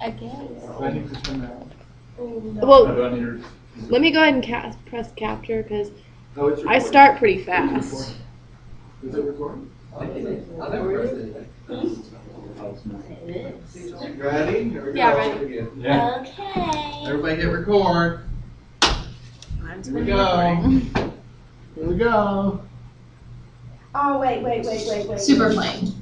I guess. Do I need to turn that on? Well, Do I need to? let me go ahead and press capture because Oh, it's I recording. start pretty It's fast. recording. Is it recording? I never pressed anything. Ready? Here we Yeah, go. ready. Yeah. Okay. Everybody hit record. Mine's Here we been go. recording. Here we go. Oh, wait. Super plane.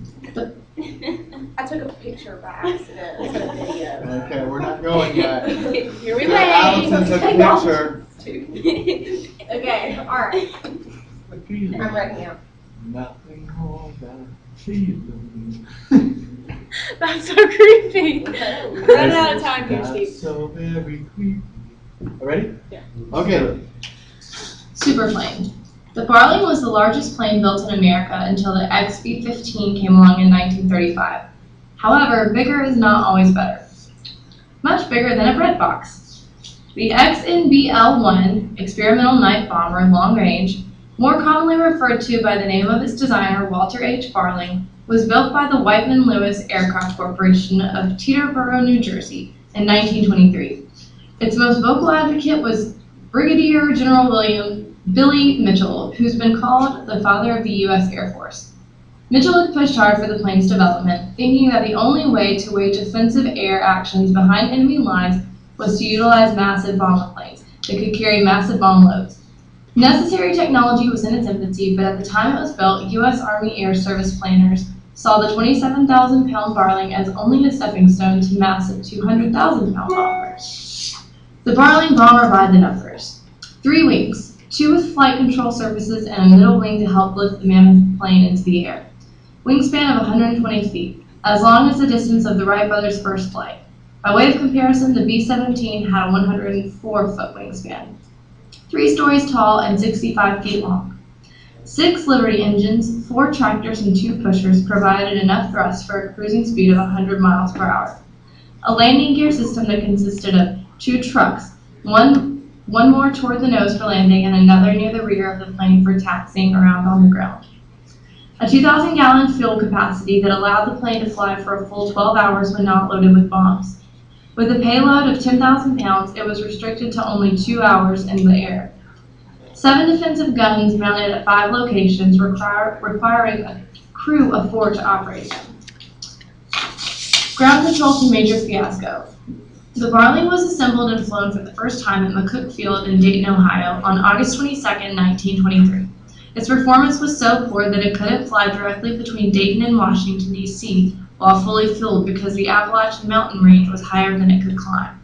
I took a picture by accident. It's a video. Okay, we're not going yet. Here we So go. Allison took a picture. Okay, alright. Feeling. I'm ready now. Nothing more than feeling. That's so creepy. We're running out of time here, That's Steve. so very creepy. Ready? Yeah. Okay. Superplane. The Barling was the largest plane built in America until the XB-15 came along in 1935. However, bigger is not always better. Much bigger than a bread box. The XNBL-1 experimental night bomber long range, more commonly referred to by the name of its designer Walter H. Barling, was built by the Whiteman Lewis Aircraft Corporation of Teterboro, New Jersey in 1923. Its most vocal advocate was Brigadier General Billy Mitchell, who's been called the father of the U.S. Air Force. Mitchell had pushed hard for the plane's development, thinking that the only way to wage offensive air actions behind enemy lines was to utilize massive bomber planes that could carry massive bomb loads. Necessary technology was in its infancy, but at the time it was built, U.S. Army Air Service planners saw the 27,000-pound Barling as only a stepping stone to massive 200,000-pound bombers. The Barling bomber by the numbers. 3 wings, 2 with flight control surfaces and a middle wing to help lift the mammoth plane into the air. Wingspan of 120 feet, as long as the distance of the Wright brothers' first flight. By way of comparison, the B-17 had a 104-foot wingspan. 3 stories tall and 65 feet long. 6 Liberty engines, 4 tractors, and 2 pushers provided enough thrust for a cruising speed of 100 miles per hour. A landing gear system that consisted of 2 trucks, one more toward the nose for landing and another near the rear of the plane for taxiing around on the ground. A 2,000-gallon fuel capacity that allowed the plane to fly for a full 12 hours when not loaded with bombs. With a payload of 10,000 pounds, it was restricted to only 2 hours in the air. 7 defensive guns mounted at 5 locations, requiring a crew of 4 to operate them. Ground control to major fiasco. The Barling was assembled and flown for the first time at McCook Field in Dayton, Ohio on August 22, 1923. Its performance was so poor that it couldn't fly directly between Dayton and Washington, D.C. while fully fueled because the Appalachian mountain range was higher than it could climb.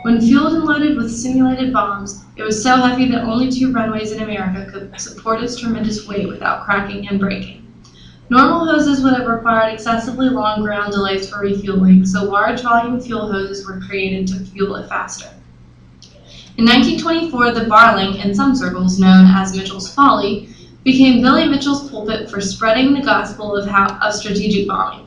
When fueled and loaded with simulated bombs, it was so heavy that only 2 runways in America could support its tremendous weight without cracking and breaking. Normal hoses would have required excessively long ground delays for refueling, so large volume fuel hoses were created to fuel it faster. In 1924, the Barling, in some circles known as Mitchell's Folly, became Billy Mitchell's pulpit for spreading the gospel of strategic bombing.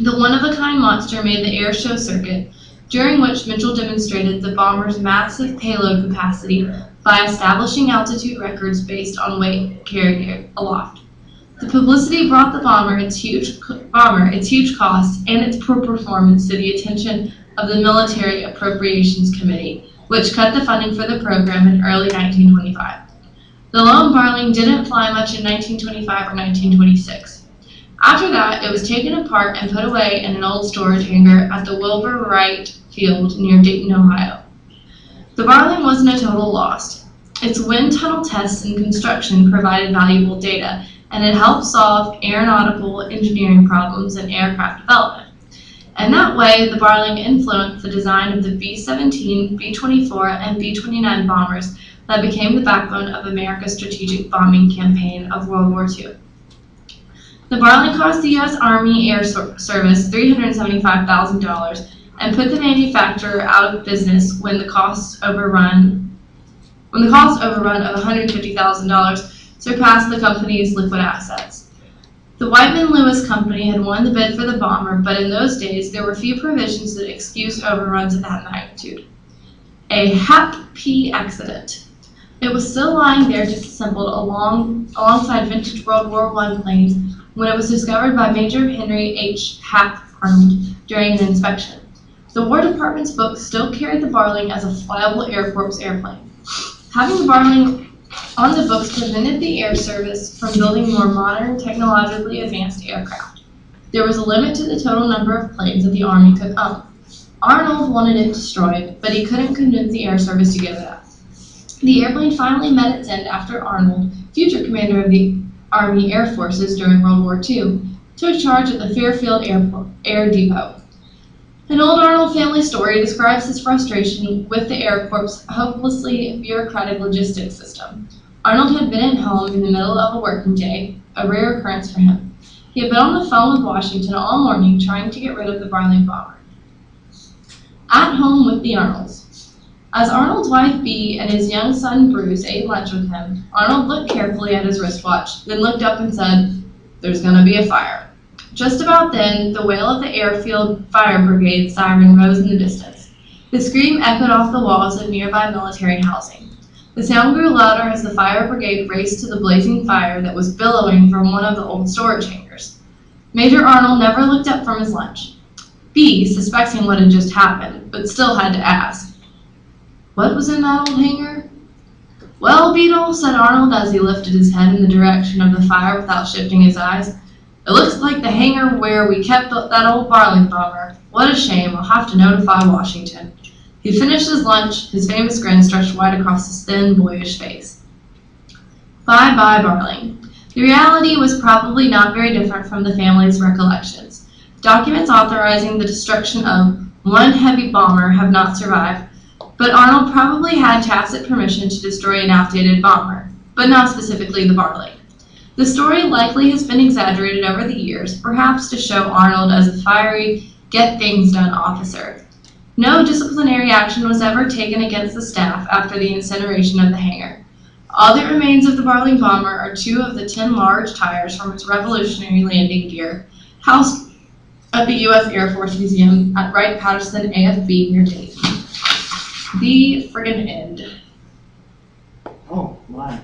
The one-of-a-kind monster made the air show circuit, during which Mitchell demonstrated the bomber's massive payload capacity by establishing altitude records based on weight carried aloft. The publicity brought the bomber, its huge cost, and its poor performance to the attention of the Military Appropriations Committee, which cut the funding for the program in early 1925. The lone Barling didn't fly much in 1925 or 1926. After that, it was taken apart and put away in an old storage hangar at the Wilbur Wright Field near Dayton, Ohio. The Barling wasn't a total loss. Its wind tunnel tests and construction provided valuable data, and it helped solve aeronautical engineering problems and aircraft development. And that way, the Barling influenced the design of the B-17, B-24, and B-29 bombers that became the backbone of America's strategic bombing campaign of World War II. The Barling cost the U.S. Army Air Service $375,000 and put the manufacturer out of business when the cost overrun of $150,000 surpassed the company's liquid assets. The Whiteman Lewis Company had won the bid for the bomber, but in those days there were few provisions that excused overruns of that magnitude. A HAP-P accident. It was still lying there disassembled alongside vintage World War I planes when it was discovered by Major Henry H. Hap Arnold during an inspection. The War Department's books still carried the Barling as a flyable Air Corps airplane. Having the Barling on the books prevented the Air Service from building more modern, technologically advanced aircraft. There was a limit to the total number of planes that the Army could own. Arnold wanted it destroyed, but he couldn't convince the Air Service to give it up. The airplane finally met its end after Arnold, future commander of the Army Air Forces during World War II, took charge at the Fairfield Air Depot. An old Arnold family story describes his frustration with the Air Corps' hopelessly bureaucratic logistics system. Arnold had been at home in the middle of a working day, a rare occurrence for him. He had been on the phone with Washington all morning trying to get rid of the Barling bomber. At home with the Arnolds. As Arnold's wife Bee and his young son Bruce ate lunch with him, Arnold looked carefully at his wristwatch, then looked up and said, "There's gonna be a fire." Just about then, the wail of the Airfield Fire Brigade siren rose in the distance. The scream echoed off the walls of nearby military housing. The sound grew louder as the fire brigade raced to the blazing fire that was billowing from one of the old storage hangars. Major Arnold never looked up from his lunch. Bee, suspecting what had just happened, but still had to ask, "What was in that old hangar?" "Well, Beetle," said Arnold as he lifted his head in the direction of the fire without shifting his eyes, "it looks like the hangar where we kept that old Barling bomber. What a shame, I'll have to notify Washington." He finished his lunch, his famous grin stretched wide across his thin, boyish face. Bye-bye, Barling. The reality was probably not very different from the family's recollections. Documents authorizing the destruction of one heavy bomber have not survived, but Arnold probably had tacit permission to destroy an outdated bomber, but not specifically the Barling. The story likely has been exaggerated over the years, perhaps to show Arnold as a fiery, get-things-done officer. No disciplinary action was ever taken against the staff after the incineration of the hangar. All that remains of the Barling bomber are 2 of the 10 large tires from its revolutionary landing gear, housed at the U.S. Air Force Museum at Wright-Patterson AFB near Dayton. The friggin' end. Oh, my.